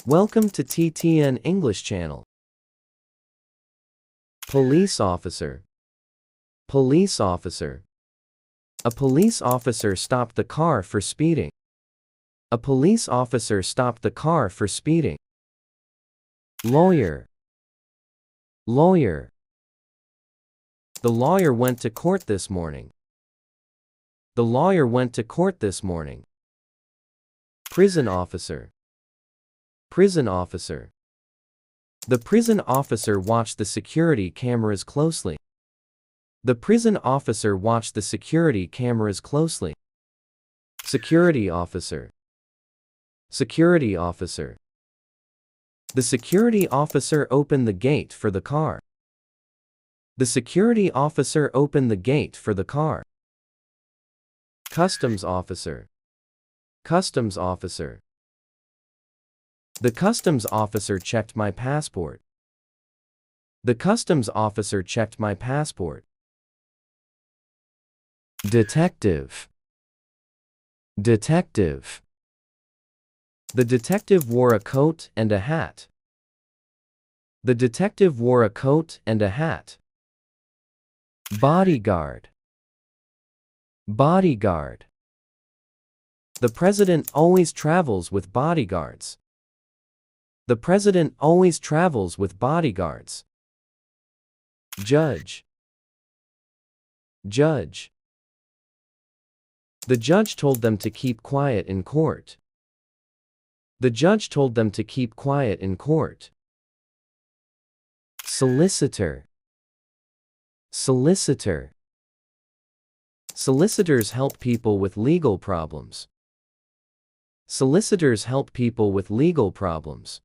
Welcome to TTN English Channel. Police officer. Police officer. A police officer stopped the car for speeding. A police officer stopped the car for speeding. Lawyer. Lawyer. The lawyer went to court this morning. The lawyer went to court this morning. Prison officer. Prison officer. The prison officer watched the security cameras closely. The prison officer watched the security cameras closely. Security officer. Security officer. The security officer opened the gate for the car. The security officer opened the gate for the car. Customs officer. Customs officer. The customs officer checked my passport. The customs officer checked my passport. Detective. Detective. The detective wore a coat and a hat. The detective wore a coat and a hat. Bodyguard. Bodyguard. The president always travels with bodyguards. The president always travels with bodyguards. Judge. Judge. The judge told them to keep quiet in court. The judge told them to keep quiet in court. Solicitor. Solicitor. Solicitors help people with legal problems. Solicitors help people with legal problems.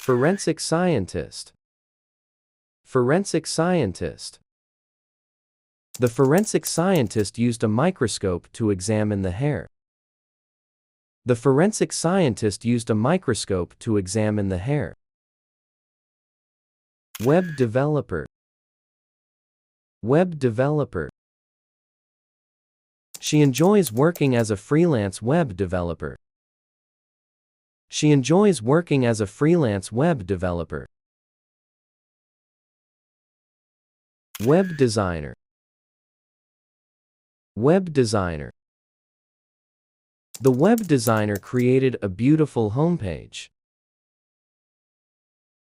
Forensic scientist. Forensic scientist. The forensic scientist used a microscope to examine the hair. The forensic scientist used a microscope to examine the hair. Web developer. Web developer. She enjoys working as a freelance web developer. She enjoys working as a freelance web developer. Web designer. Web designer. The web designer created a beautiful homepage.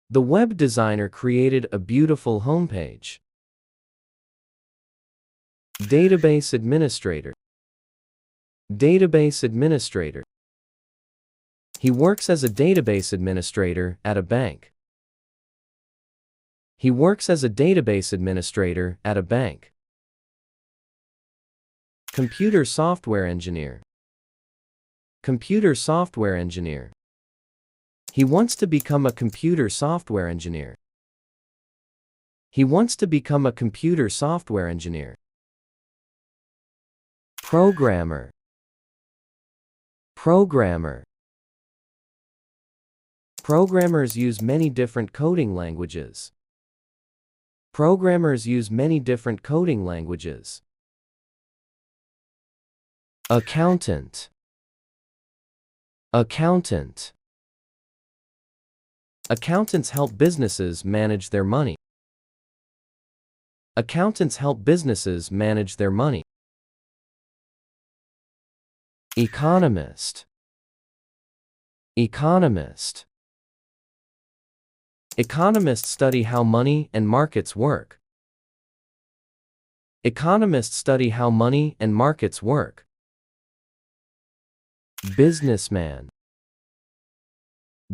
The web designer created a beautiful homepage. Database administrator. Database administrator. He works as a database administrator at a bank. He works as a database administrator at a bank. Computer software engineer. Computer software engineer. He wants to become a computer software engineer. He wants to become a computer software engineer. Programmer. Programmer. Programmers use many different coding languages. Programmers use many different coding languages. Accountant. Accountant. Accountants help businesses manage their money. Accountants help businesses manage their money. Economist. Economist. Economists study how money and markets work. Economists study how money and markets work. Businessman.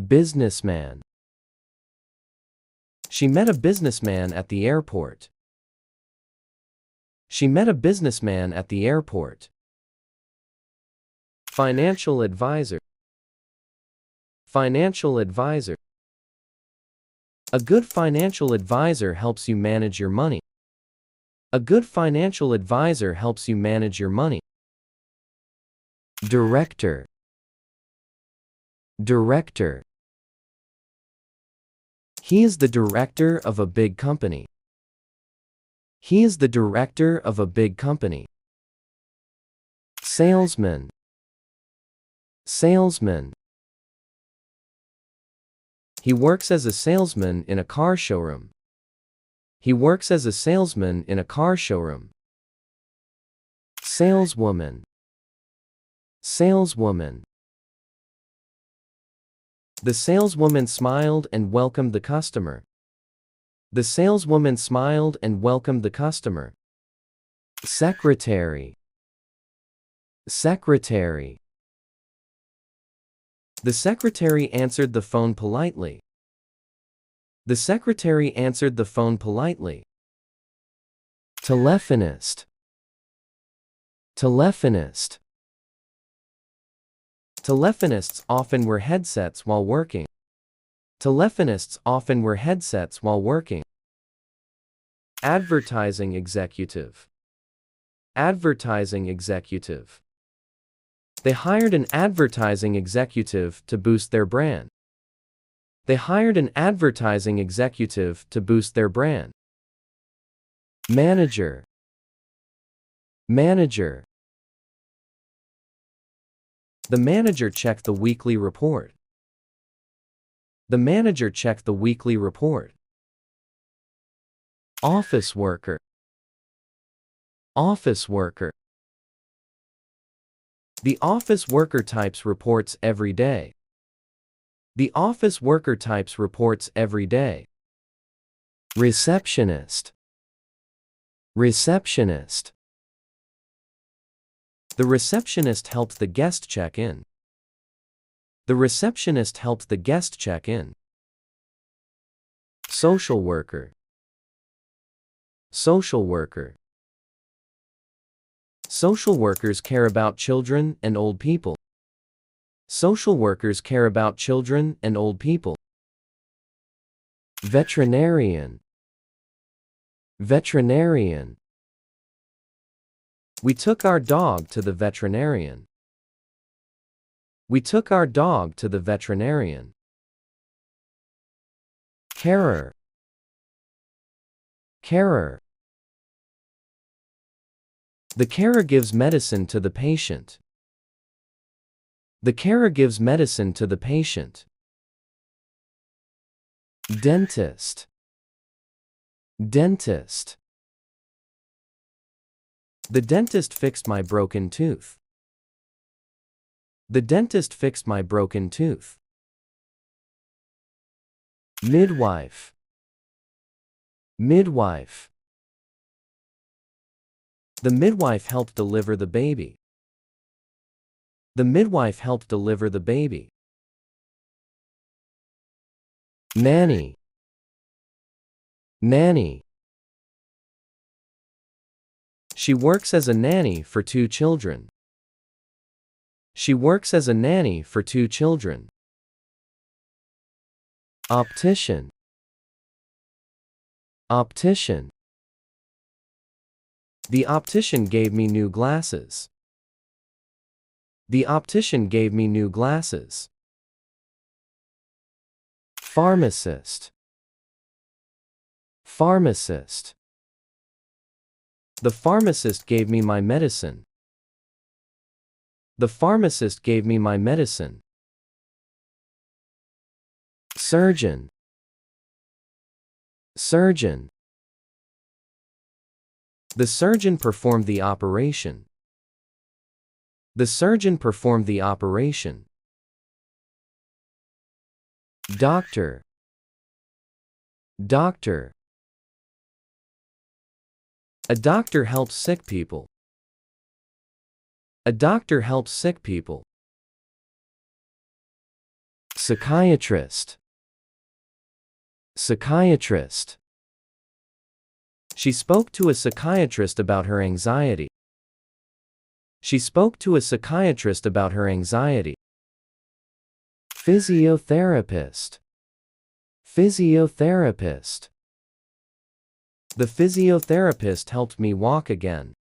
Businessman. She met a businessman at the airport. She met a businessman at the airport. Financial advisor. Financial advisor. A good financial advisor helps you manage your money. A good financial advisor helps you manage your money. Director. Director. He is the director of a big company. He is the director of a big company. Salesman. Salesman. He works as a salesman in a car showroom. He works as a salesman in a car showroom. Saleswoman. Saleswoman. The saleswoman smiled and welcomed the customer. The saleswoman smiled and welcomed the customer. Secretary. Secretary. The secretary answered the phone politely. The secretary answered the phone politely. Telephonist. Telephonist. Telephonists often wear headsets while working. Telephonists often wear headsets while working. Advertising executive. Advertising executive. They hired an advertising executive to boost their brand. They hired an advertising executive to boost their brand. Manager. Manager. The manager checked the weekly report. The manager checked the weekly report. Office worker. Office worker. The office worker types reports every day. The office worker types reports every day. Receptionist. Receptionist. The receptionist helped the guest check in. The receptionist helped the guest check in. Social worker. Social worker. Social workers care about children and old people. Social workers care about children and old people. Veterinarian. Veterinarian. We took our dog to the veterinarian. We took our dog to the veterinarian. Carer. Carer. The carer gives medicine to the patient. The carer gives medicine to the patient. Dentist. Dentist. The dentist fixed my broken tooth. The dentist fixed my broken tooth. Midwife. Midwife. The midwife helped deliver the baby. The midwife helped deliver the baby. Nanny. Nanny. She works as a nanny for 2 children. She works as a nanny for 2 children. Optician. Optician. The optician gave me new glasses. The optician gave me new glasses. Pharmacist. Pharmacist. The pharmacist gave me my medicine. The pharmacist gave me my medicine. Surgeon. Surgeon. The surgeon performed the operation. The surgeon performed the operation. Doctor. Doctor. A doctor helps sick people. A doctor helps sick people. Psychiatrist. Psychiatrist. She spoke to a psychiatrist about her anxiety. She spoke to a psychiatrist about her anxiety. Physiotherapist. Physiotherapist. The physiotherapist helped me walk again.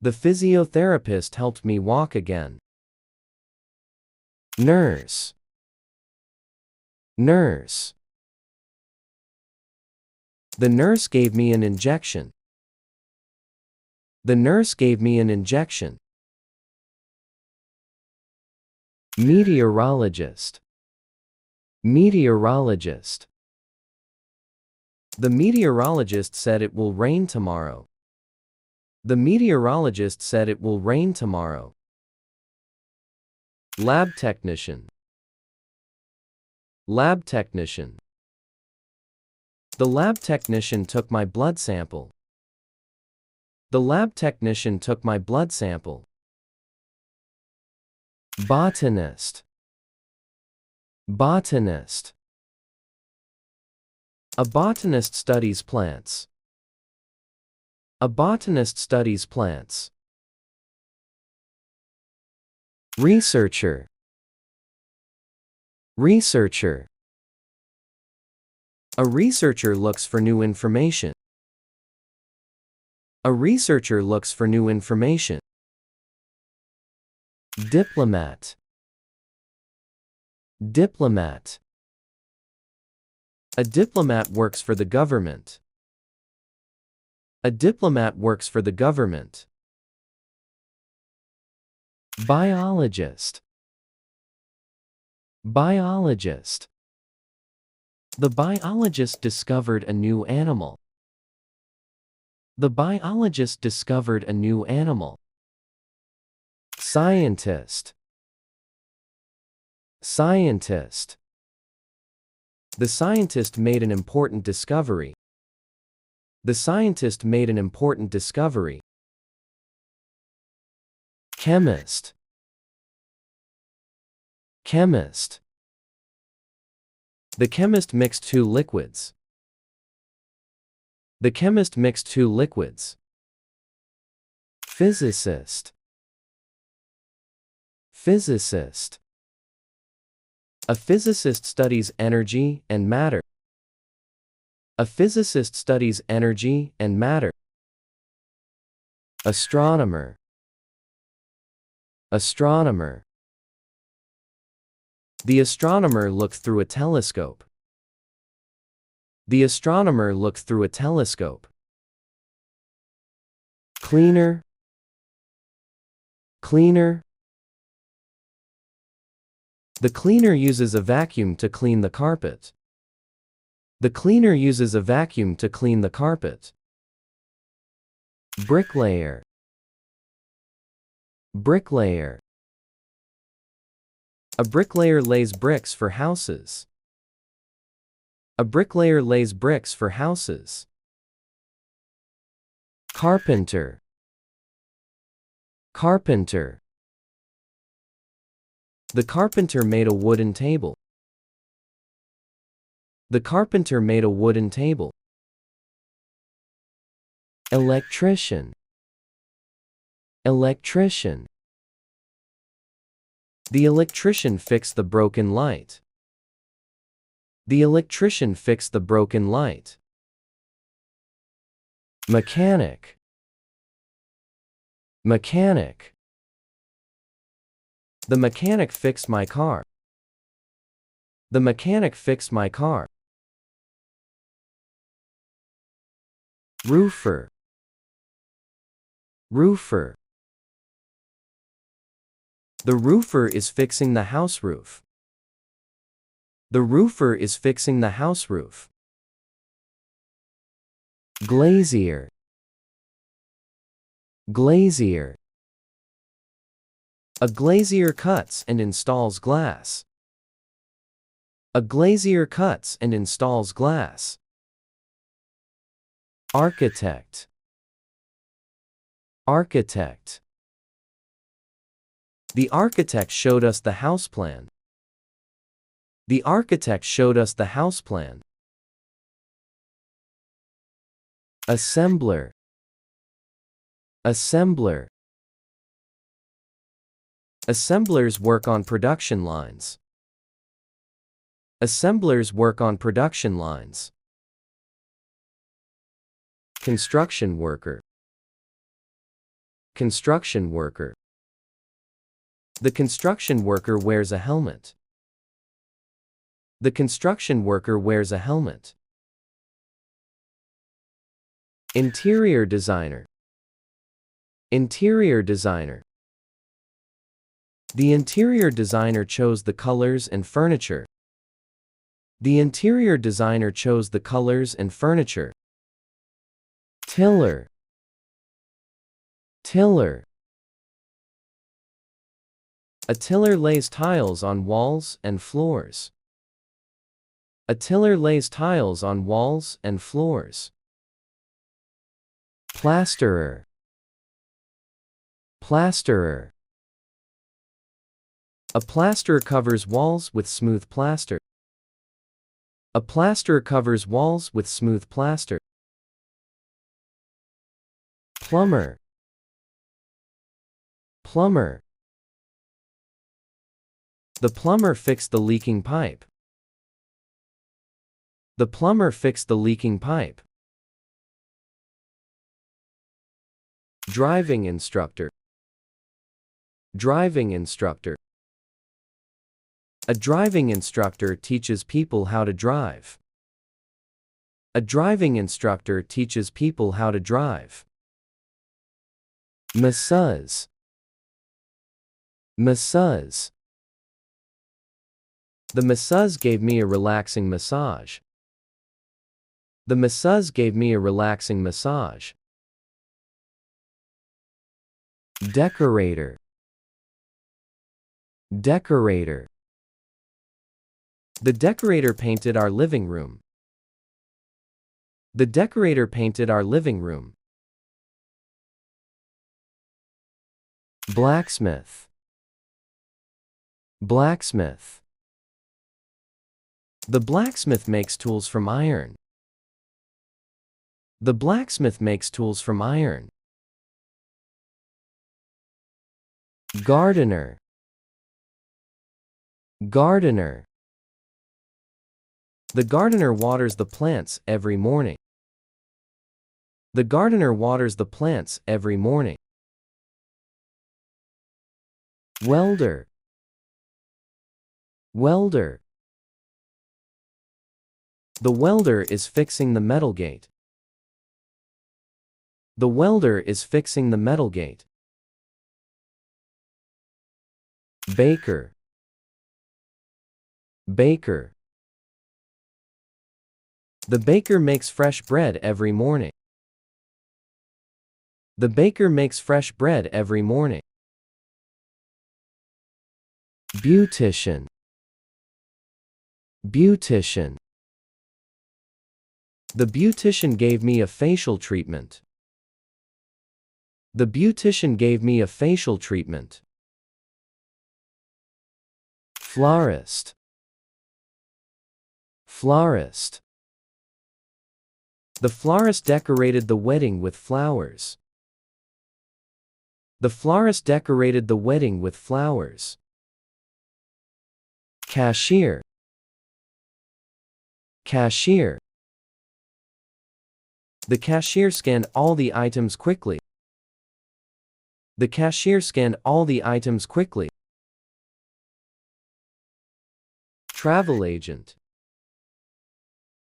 The physiotherapist helped me walk again. Nurse. Nurse. The nurse gave me an injection. The nurse gave me an injection. Meteorologist. Meteorologist. The meteorologist said it will rain tomorrow. The meteorologist said it will rain tomorrow. Lab technician. Lab technician. The lab technician took my blood sample. The lab technician took my blood sample. Botanist. Botanist. A botanist studies plants. A botanist studies plants. Researcher. Researcher. A researcher looks for new information. A researcher looks for new information. Diplomat. Diplomat. A diplomat works for the government. A diplomat works for the government. Biologist. Biologist. The biologist discovered a new animal. The biologist discovered a new animal. Scientist. Scientist. The scientist made an important discovery. The scientist made an important discovery. Chemist. Chemist. The chemist mixed two liquids. The chemist mixed two liquids. Physicist. Physicist. A physicist studies energy and matter. A physicist studies energy and matter. Astronomer. Astronomer. The astronomer looked through a telescope. The astronomer looked through a telescope. Cleaner. Cleaner. The cleaner uses a vacuum to clean the carpet. The cleaner uses a vacuum to clean the carpet. Bricklayer. Bricklayer. A bricklayer lays bricks for houses. A bricklayer lays bricks for houses. Carpenter. Carpenter. The carpenter made a wooden table. The carpenter made a wooden table. Electrician. Electrician. The electrician fixed the broken light. The electrician fixed the broken light. Mechanic. Mechanic. The mechanic fixed my car. The mechanic fixed my car. Roofer. Roofer. The roofer is fixing the house roof. The roofer is fixing the house roof. Glazier. Glazier. A glazier cuts and installs glass. A glazier cuts and installs glass. Architect. Architect. The architect showed us the house plan. The architect showed us the house plan. Assembler. Assembler. Assemblers work on production lines. Assemblers work on production lines. Construction worker. Construction worker. The construction worker wears a helmet. The construction worker wears a helmet. Interior designer. Interior designer. The interior designer chose the colors and furniture. The interior designer chose the colors and furniture. Tiller. Tiller. A tiller lays tiles on walls and floors. A tiller lays tiles on walls and floors. Plasterer. Plasterer. A plasterer covers walls with smooth plaster. A plasterer covers walls with smooth plaster. Plumber. Plumber. The plumber fixed the leaking pipe. The plumber fixed the leaking pipe. Driving instructor. Driving instructor. A driving instructor teaches people how to drive. A driving instructor teaches people how to drive. Massage. Massage. The masseuse gave me a relaxing massage. The masseuse gave me a relaxing massage. Decorator. Decorator. The decorator painted our living room. The decorator painted our living room. Blacksmith. Blacksmith. The blacksmith makes tools from iron. The blacksmith makes tools from iron. Gardener. Gardener. The gardener waters the plants every morning. The gardener waters the plants every morning. Welder. Welder. The welder is fixing the metal gate. The welder is fixing the metal gate. Baker. Baker. The baker makes fresh bread every morning. The baker makes fresh bread every morning. Beautician. Beautician. The beautician gave me a facial treatment. The beautician gave me a facial treatment. Florist. Florist. The florist decorated the wedding with flowers. The florist decorated the wedding with flowers. Cashier. Cashier. The cashier scanned all the items quickly. The cashier scanned all the items quickly. Travel agent.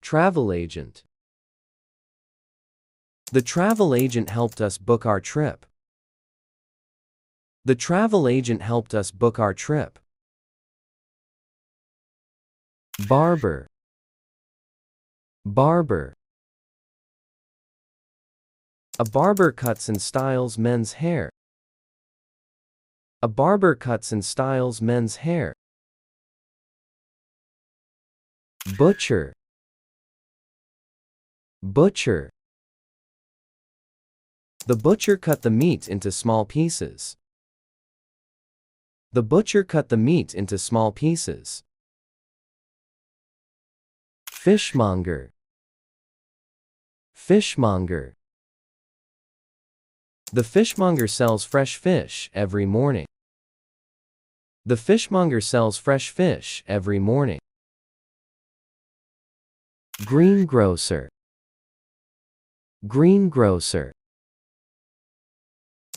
Travel agent. The travel agent helped us book our trip. The travel agent helped us book our trip. Barber. Barber. A barber cuts and styles men's hair. A barber cuts and styles men's hair. Butcher. Butcher. The butcher cut the meat into small pieces. The butcher cut the meat into small pieces. Fishmonger. Fishmonger. The fishmonger sells fresh fish every morning. The fishmonger sells fresh fish every morning. Greengrocer. Greengrocer.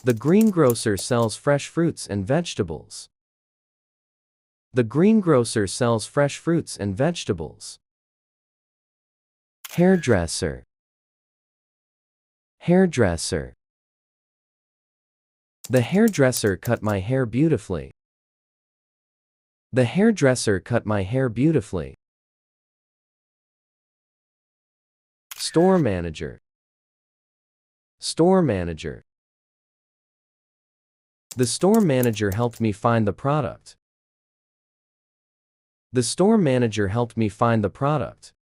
The greengrocer sells fresh fruits and vegetables. The greengrocer sells fresh fruits and vegetables. Hairdresser. Hairdresser. The hairdresser cut my hair beautifully. The hairdresser cut my hair beautifully. Store manager. Store manager. The store manager helped me find the product. The store manager helped me find the product.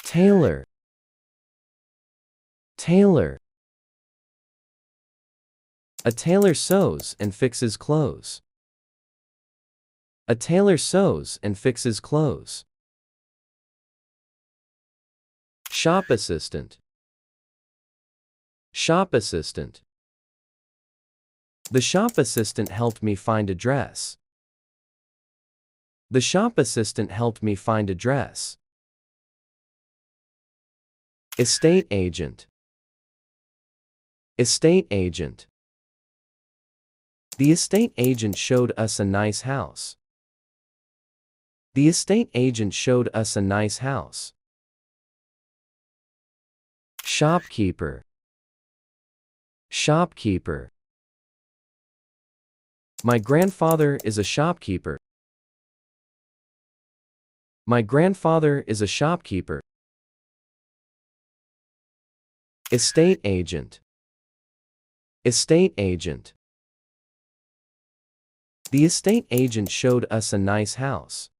Tailor. Tailor. A tailor sews and fixes clothes. A tailor sews and fixes clothes. Shop assistant. Shop assistant. The shop assistant helped me find a dress. The shop assistant helped me find a dress. Estate agent. Estate agent. The estate agent showed us a nice house. The estate agent showed us a nice house. Shopkeeper. Shopkeeper. My grandfather is a shopkeeper. My grandfather is a shopkeeper. Estate agent. Estate agent. The estate agent showed us a nice house.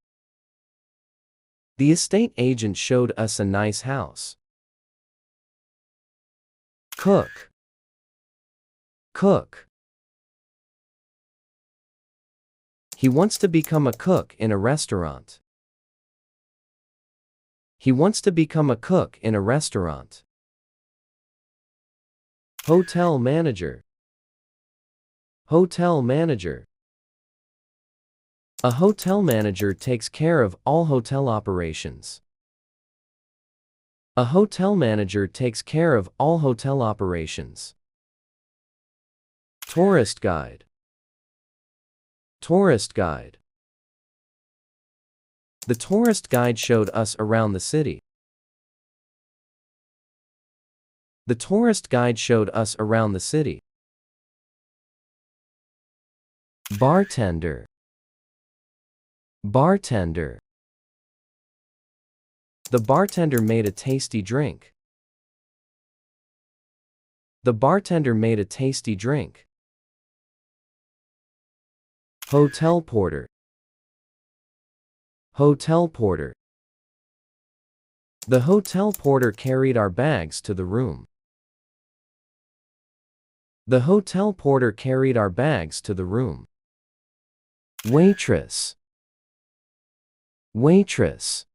The estate agent showed us a nice house. Cook. Cook. He wants to become a cook in a restaurant. He wants to become a cook in a restaurant. Hotel manager. Hotel manager. A hotel manager takes care of all hotel operations. A hotel manager takes care of all hotel operations. Tourist guide. Tourist guide. The tourist guide showed us around the city. The tourist guide showed us around the city. Bartender. Bartender. The bartender made a tasty drink. The bartender made a tasty drink. Hotel porter. Hotel porter. The hotel porter carried our bags to the room. The hotel porter carried our bags to the room. Waitress. Waitress.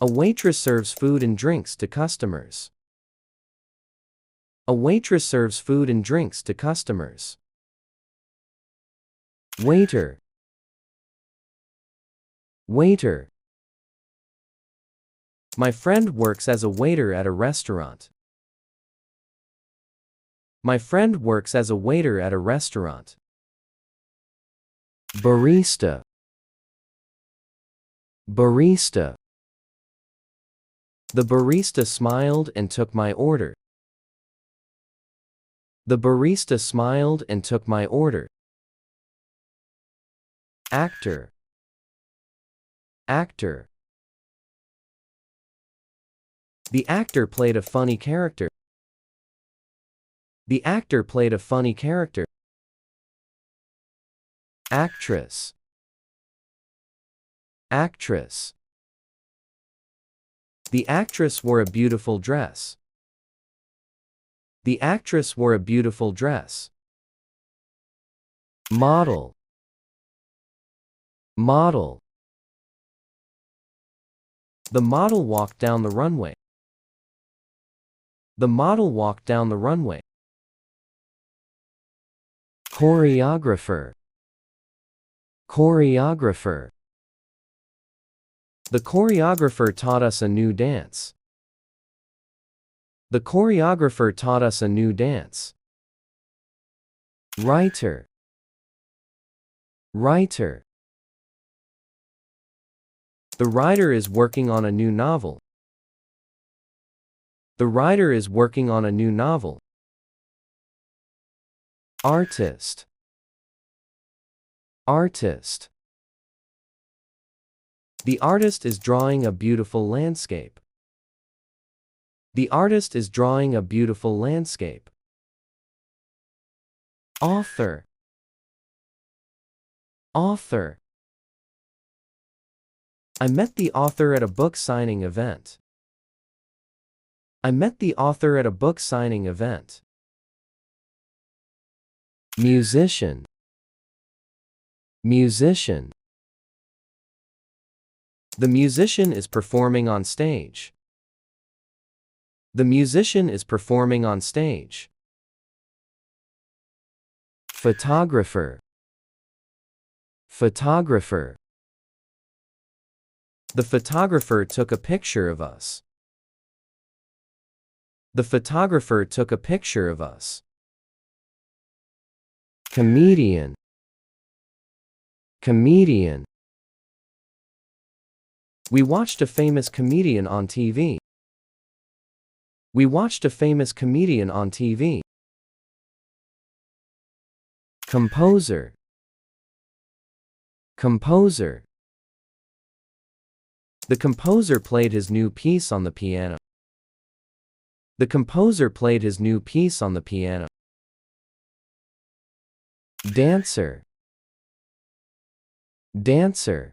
A waitress serves food and drinks to customers. A waitress serves food and drinks to customers. Waiter. Waiter. My friend works as a waiter at a restaurant. My friend works as a waiter at a restaurant. Barista. Barista. The barista smiled and took my order. The barista smiled and took my order. Actor. Actor. The actor played a funny character. The actor played a funny character. Actress. Actress. The actress wore a beautiful dress. The actress wore a beautiful dress. Model. Model. The model walked down the runway. The model walked down the runway. Choreographer. Choreographer. The choreographer taught us a new dance. The choreographer taught us a new dance. Writer. Writer. The writer is working on a new novel. The writer is working on a new novel. Artist. Artist. The artist is drawing a beautiful landscape. The artist is drawing a beautiful landscape. Author. Author. I met the author at a book signing event. I met the author at a book signing event. Musician. Musician. The musician is performing on stage. The musician is performing on stage. Photographer. Photographer. The photographer took a picture of us. The photographer took a picture of us. Comedian. Comedian. We watched a famous comedian on TV. We watched a famous comedian on TV. Composer. Composer. The composer played his new piece on the piano. The composer played his new piece on the piano. Dancer. Dancer.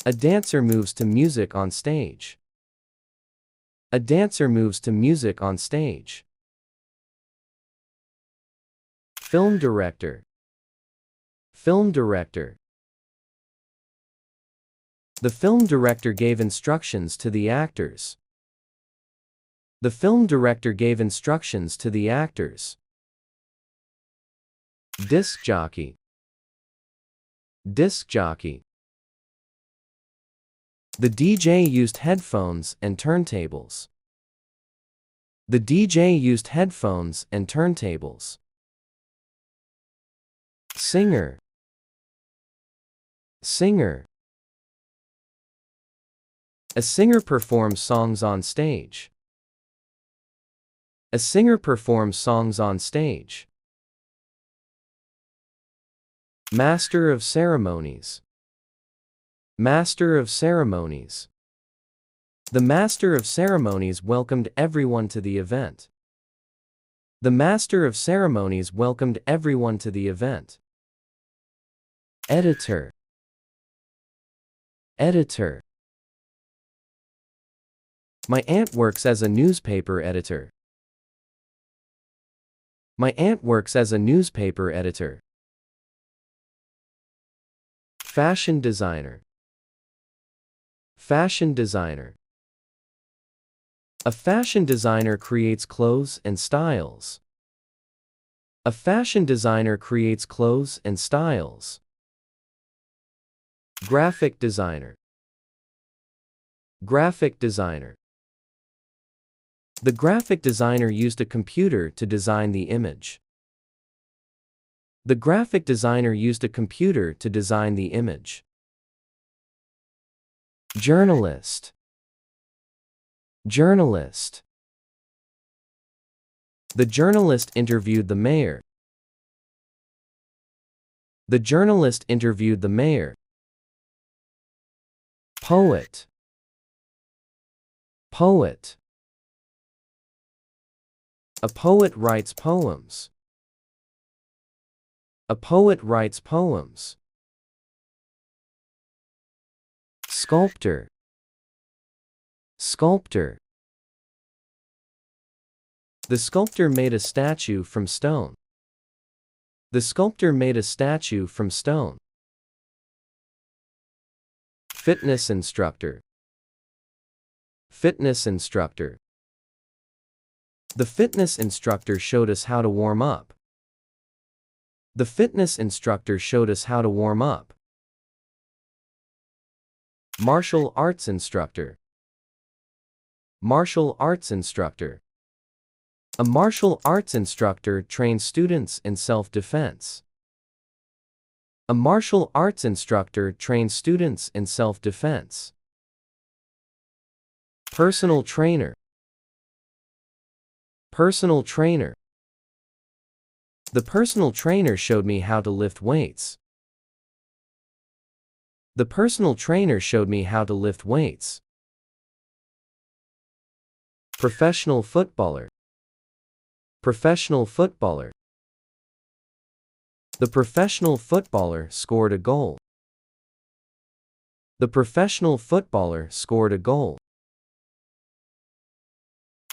A dancer moves to music on stage. A dancer moves to music on stage. Film director. Film director. The film director gave instructions to the actors. The film director gave instructions to the actors. Disc jockey. Disc jockey. The DJ used headphones and turntables. The DJ used headphones and turntables. Singer. Singer. A singer performs songs on stage. A singer performs songs on stage. Master of ceremonies. Master of ceremonies. The master of ceremonies welcomed everyone to the event. The master of ceremonies welcomed everyone to the event. Editor. Editor. My aunt works as a newspaper editor. My aunt works as a newspaper editor. Fashion designer. Fashion designer. A fashion designer creates clothes and styles. A fashion designer creates clothes and styles. Graphic designer. Graphic designer. The graphic designer used a computer to design the image. The graphic designer used a computer to design the image. Journalist. Journalist. The journalist interviewed the mayor. The journalist interviewed the mayor. Poet. Poet. A poet writes poems. A poet writes poems. Sculptor. Sculptor. The sculptor made a statue from stone. The sculptor made a statue from stone. Fitness instructor. Fitness instructor. The fitness instructor showed us how to warm up. The fitness instructor showed us how to warm up. Martial arts instructor. Martial arts instructor. A martial arts instructor trains students in self-defense. A martial arts instructor trains students in self-defense. Personal trainer. Personal trainer. The personal trainer showed me how to lift weights. The personal trainer showed me how to lift weights. Professional footballer. Professional footballer. The professional footballer scored a goal. The professional footballer scored a goal.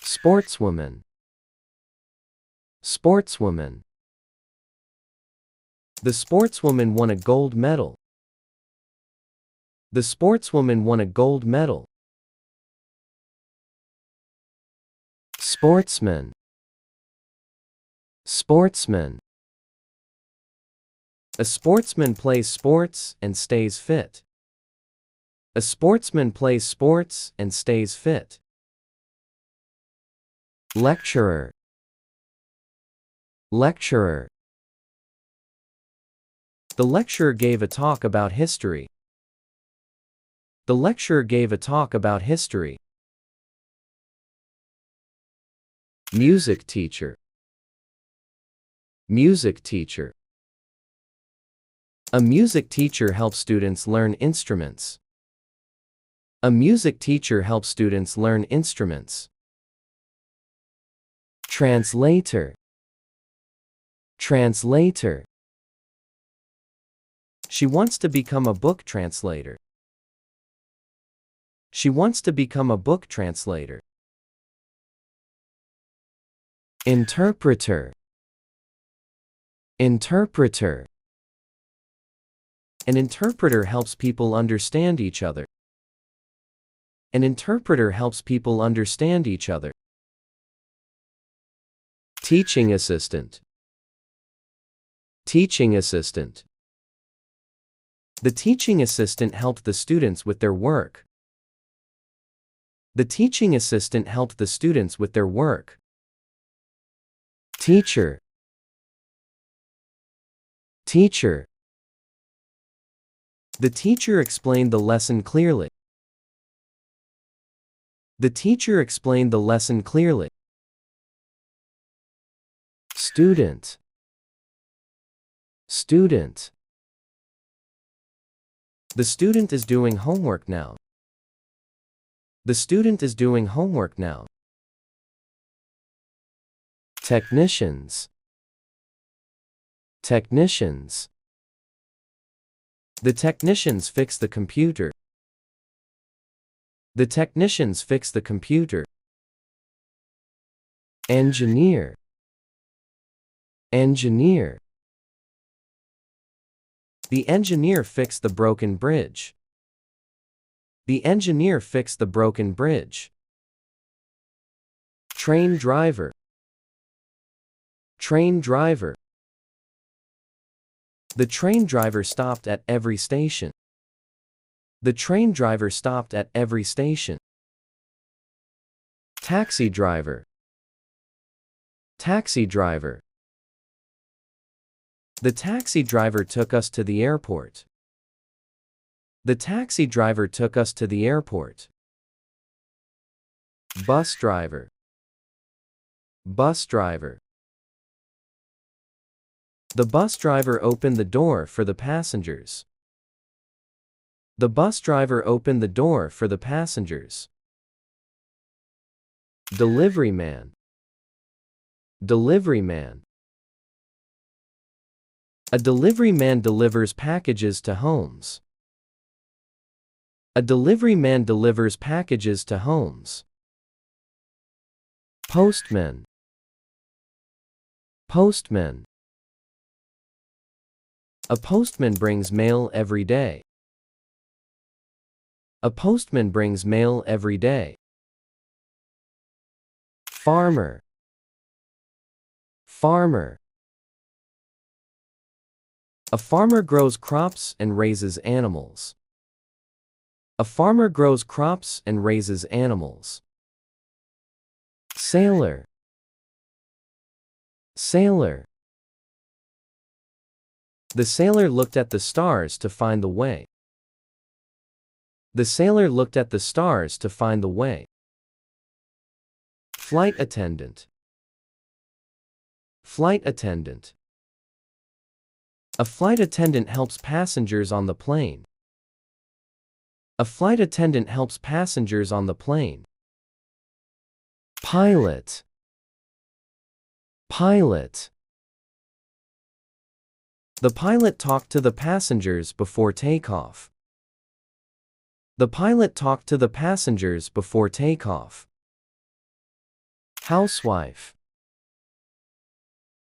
Sportswoman. Sportswoman. The sportswoman won a gold medal. The sportswoman won a gold medal. Sportsman. Sportsman. A sportsman plays sports and stays fit. A sportsman plays sports and stays fit. Lecturer. Lecturer. The lecturer gave a talk about history. The lecturer gave a talk about history. Music teacher. Music teacher. A music teacher helps students learn instruments. A music teacher helps students learn instruments. Translator. Translator. She wants to become a book translator. She wants to become a book translator. Interpreter. Interpreter. An interpreter helps people understand each other. An interpreter helps people understand each other. Teaching assistant. Teaching assistant. The teaching assistant helped the students with their work. The teaching assistant helped the students with their work. Teacher. Teacher. The teacher explained the lesson clearly. The teacher explained the lesson clearly. Student. Student. The student is doing homework now. The student is doing homework now. Technicians. Technicians. The technicians fix the computer. The technicians fix the computer. Engineer. Engineer. The engineer fixed the broken bridge. The engineer fixed the broken bridge. Train driver. Train driver. The train driver stopped at every station. The train driver stopped at every station. Taxi driver. Taxi driver. The taxi driver took us to the airport. The taxi driver took us to the airport. Bus driver. Bus driver. The bus driver opened the door for the passengers. The bus driver opened the door for the passengers. Delivery man. Delivery man. A delivery man delivers packages to homes. A delivery man delivers packages to homes. Postman. Postman. A postman brings mail every day. A postman brings mail every day. Farmer. Farmer. A farmer grows crops and raises animals. A farmer grows crops and raises animals. Sailor. Sailor. The sailor looked at the stars to find the way. The sailor looked at the stars to find the way. Flight attendant. Flight attendant. A flight attendant helps passengers on the plane. A flight attendant helps passengers on the plane. Pilot. Pilot. The pilot talked to the passengers before takeoff. The pilot talked to the passengers before takeoff. Housewife.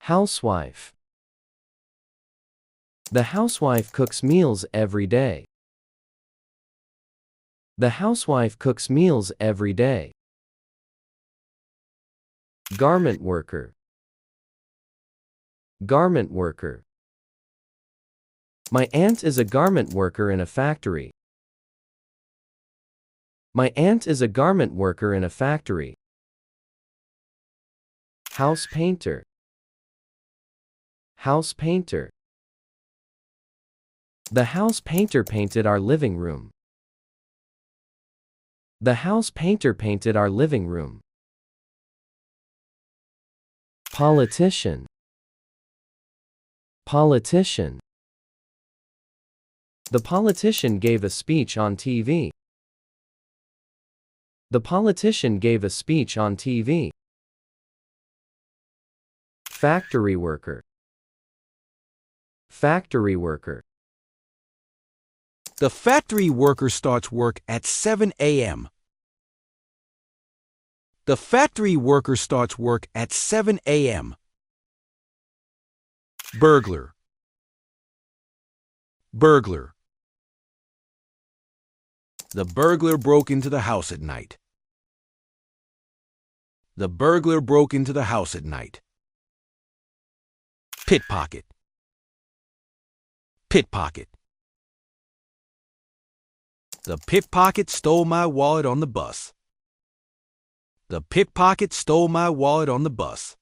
Housewife. The housewife cooks meals every day. The housewife cooks meals every day. Garment worker. Garment worker. My aunt is a garment worker in a factory. My aunt is a garment worker in a factory. House painter. House painter. The house painter painted our living room. The house painter painted our living room. Politician. Politician. The politician gave a speech on TV. The politician gave a speech on TV. Factory worker. Factory worker. The factory worker starts work at 7 a.m. The factory worker starts work at 7 a.m. Burglar. Burglar. The burglar broke into the house at night. The burglar broke into the house at night. Pickpocket. Pickpocket. The pickpocket stole my wallet on the bus. The pickpocket stole my wallet on the bus.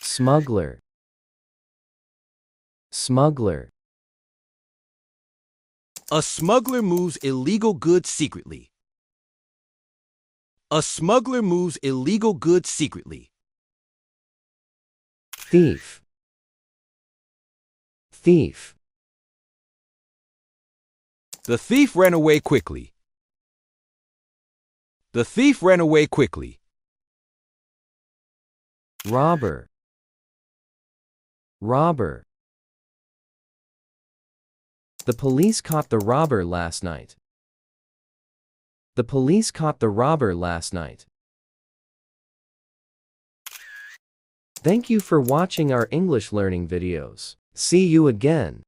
Smuggler. Smuggler. A smuggler moves illegal goods secretly. A smuggler moves illegal goods secretly. Thief. Thief. The thief ran away quickly. The thief ran away quickly. Robber. Robber. The police caught the robber last night. The police caught the robber last night. Thank you for watching our English learning videos. See you again.